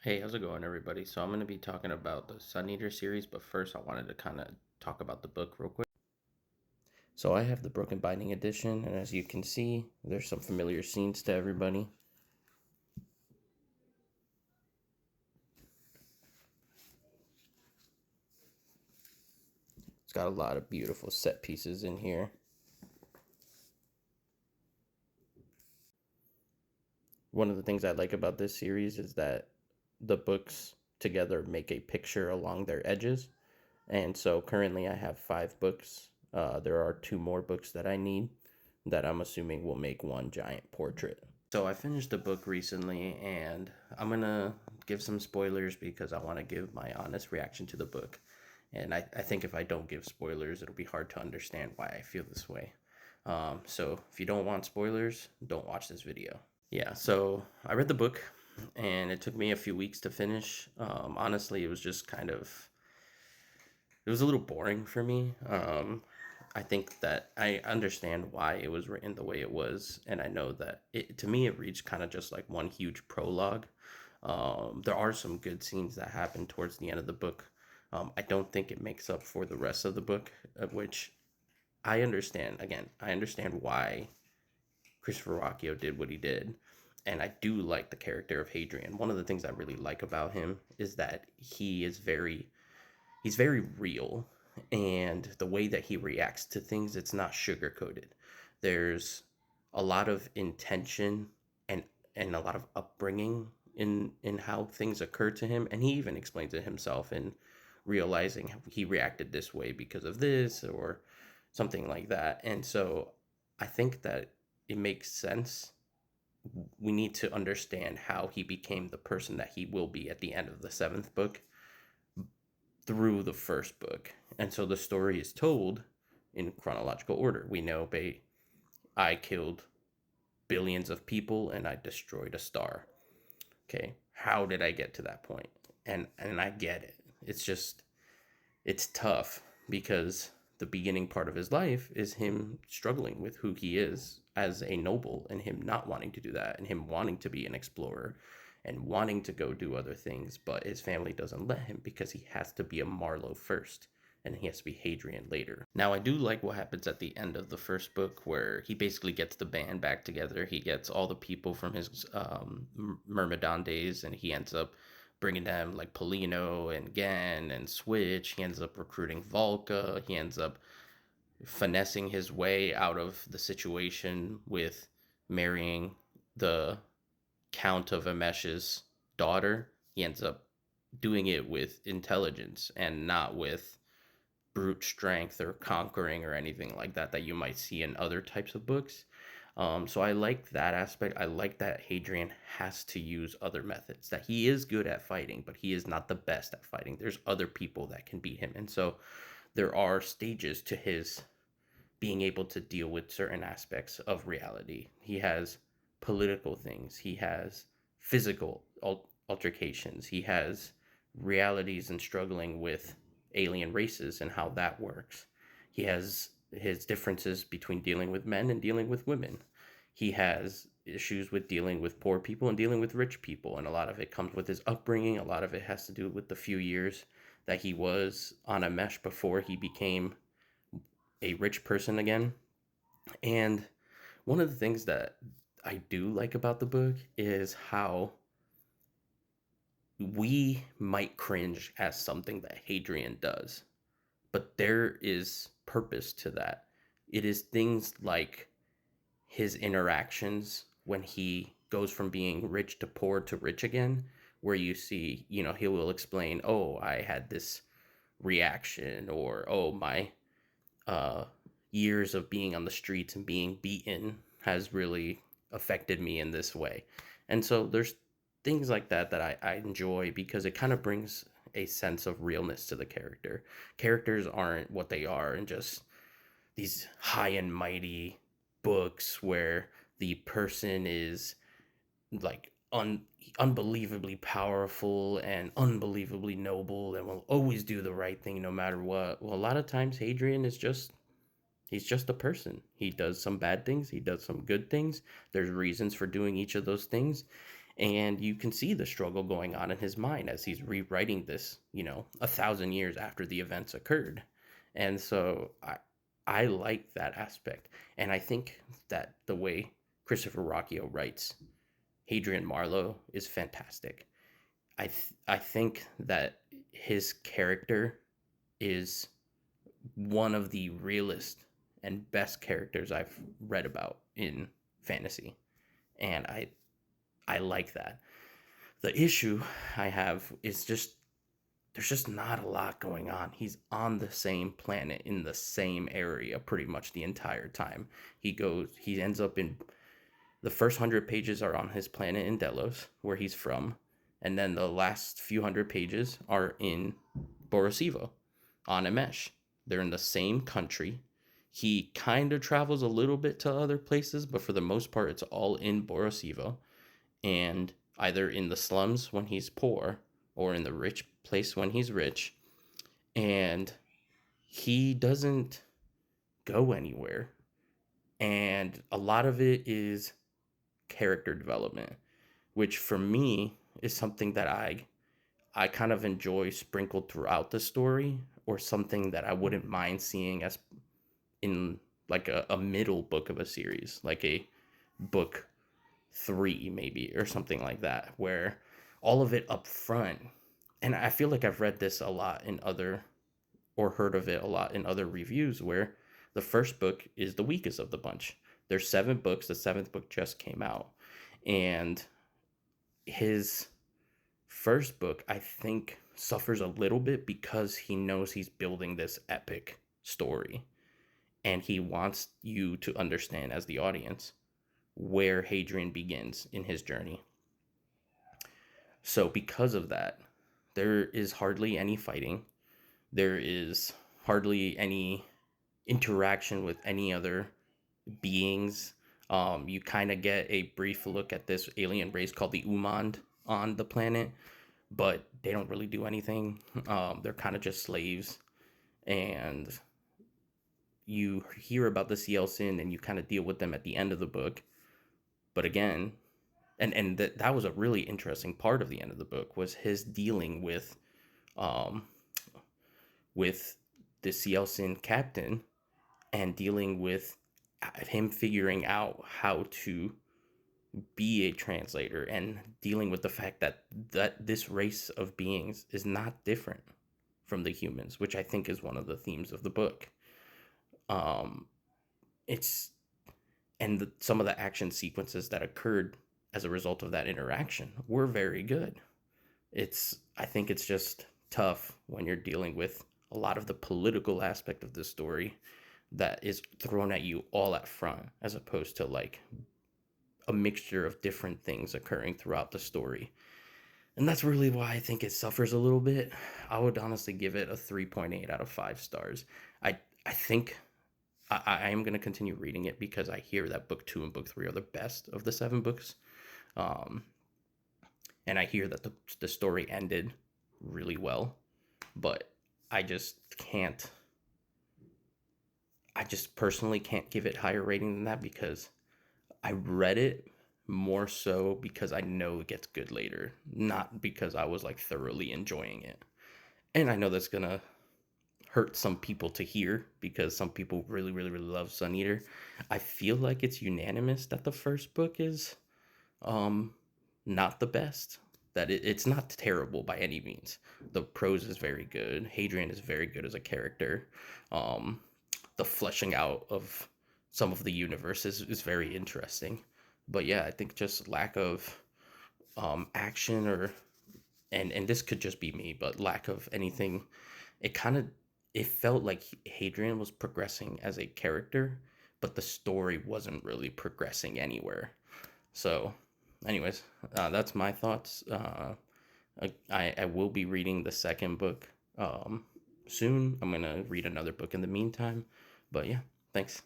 Hey, how's it going, everybody? So I'm going to be talking about the Suneater series, but first I wanted to kind of talk about the book real quick. So I have the Broken Binding edition, and as you can see, there's some familiar scenes to everybody. It's got a lot of beautiful set pieces in here. One of the things I like about this series is that the books together make a picture along their edges. And so currently I have 5 books. There are 2 more books that I need that I'm assuming will make one giant portrait. So I finished the book recently, and I'm gonna give some spoilers because I want to give my honest reaction to the book. And I think if I don't give spoilers, it'll be hard to understand why I feel this way. So if you don't want spoilers, don't watch this video. Yeah, so I read the book, and it took me a few weeks to finish. Honestly, it was just it was a little boring for me. I think that I understand why it was written the way it was, and I know that to me it reads kind of just like one huge prologue. There are some good scenes that happen towards the end of the book. I don't think it makes up for the rest of the book, which I understand. Again, I understand why Christopher Rocchio did what he did, and I do like the character of Hadrian. One of the things I really like about him is that he's very real, and the way that he reacts to things, it's not sugar coated. There's a lot of intention and a lot of upbringing in how things occur to him, and he even explains it himself in realizing he reacted this way because of this or something like that. And so I think that it makes sense. We need to understand how he became the person that he will be at the end of the 7th book through the first book. And so the story is told in chronological order. We know I killed billions of people and I destroyed a star. Okay, how did I get to that point? And I get it. It's just it's tough because the beginning part of his life is him struggling with who he is as a noble and him not wanting to do that and him wanting to be an explorer and wanting to go do other things, but his family doesn't let him because he has to be a Marlowe first and he has to be Hadrian later. Now, I do like what happens at the end of the first book where he basically gets the band back together. He gets all the people from his Myrmidon days and he ends up bringing them like Polino and Gan and Switch. He ends up recruiting Volca. He ends up finessing his way out of the situation with marrying the Count of Amesh's daughter. He ends up doing it with intelligence and not with brute strength or conquering or anything like that that you might see in other types of books. So I like that aspect. I like that Hadrian has to use other methods, that he is good at fighting, but he is not the best at fighting. There's other people that can beat him. And so there are stages to his being able to deal with certain aspects of reality. He has political things, he has physical altercations, he has realities and struggling with alien races and how that works. He has his differences between dealing with men and dealing with women. He has issues with dealing with poor people and dealing with rich people, and a lot of it comes with his upbringing. A lot of it has to do with the few years that he was on a mesh before he became a rich person again. And one of the things that I do like about the book is how we might cringe at something that Hadrian does, but there is purpose to that. It is things like his interactions when he goes from being rich to poor to rich again, where you see, he will explain, oh, I had this reaction, or oh, my uh, years of being on the streets and being beaten has really affected me in this way. And so there's things like that that I enjoy because it kind of brings a sense of realness to the character. Characters aren't what they are in just these high and mighty books where the person is like unbelievably powerful and unbelievably noble and will always do the right thing no matter what. Well, a lot of times Hadrian is just he's just a person. He does some bad things, he does some good things. There's reasons for doing each of those things. And you can see the struggle going on in his mind as he's rewriting this, 1,000 years after the events occurred. And so I like that aspect. And I think that the way Christopher Rocchio writes Hadrian Marlowe is fantastic. I think that his character is one of the realest and best characters I've read about in fantasy, and I like that. The issue I have is just there's just not a lot going on. He's on the same planet in the same area pretty much the entire time. He ends up in the first 100 pages are on his planet in Delos, where he's from, and then the last few hundred pages are in Borosivo, on Amesh. They're in the same country. He kind of travels a little bit to other places, but for the most part, it's all in Borosivo, and either in the slums when he's poor or in the rich place when he's rich. And he doesn't go anywhere. And a lot of it is character development, which for me is something that I kind of enjoy sprinkled throughout the story, or something that I wouldn't mind seeing as in like a middle book of a series, like a book 3 maybe, or something like that, where all of it up front. And I feel like I've read this a lot in other, or heard of it a lot in other reviews, where the first book is the weakest of the bunch. There's 7 books, the 7th book just came out, and his first book I think suffers a little bit because he knows he's building this epic story, and he wants you to understand as the audience where Hadrian begins in his journey. So because of that, there is hardly any fighting. There is hardly any interaction with any other beings. You kind of get a brief look at this alien race called the Umand on the planet, but they don't really do anything. They're kind of just slaves, and you hear about the Cielcin and you kind of deal with them at the end of the book. But again, that was a really interesting part of the end of the book, was his dealing um with the Cielcin captain, and dealing with him figuring out how to be a translator, and dealing with the fact that this race of beings is not different from the humans, which I think is one of the themes of the book. um it's some of the action sequences that occurred as a result of that interaction were very good. I think it's just tough when you're dealing with a lot of the political aspect of the story that is thrown at you all at front, as opposed to like a mixture of different things occurring throughout the story. And that's really why I think it suffers a little bit. I would honestly give it a 3.8 out of 5 stars. I think I am going to continue reading it because I hear that book 2 and book 3 are the best of the 7 books. Um, and I hear that the story ended really well, but I just can't. I just personally can't give it higher rating than that, because I read it more so because I know it gets good later, not because I was like thoroughly enjoying it. And I know that's gonna hurt some people to hear, because some people really, really, really love Suneater. I feel like it's unanimous that the first book is um not the best. That it's not terrible by any means. The prose is very good. Hadrian is very good as a character. Um, the fleshing out of some of the universes is very interesting. But yeah, I think just lack of action, or and this could just be me, but lack of anything. It kind of it felt like Hadrian was progressing as a character, but the story wasn't really progressing anywhere. So, anyways, that's my thoughts. I will be reading the second book soon. I'm gonna read another book in the meantime. But yeah, thanks.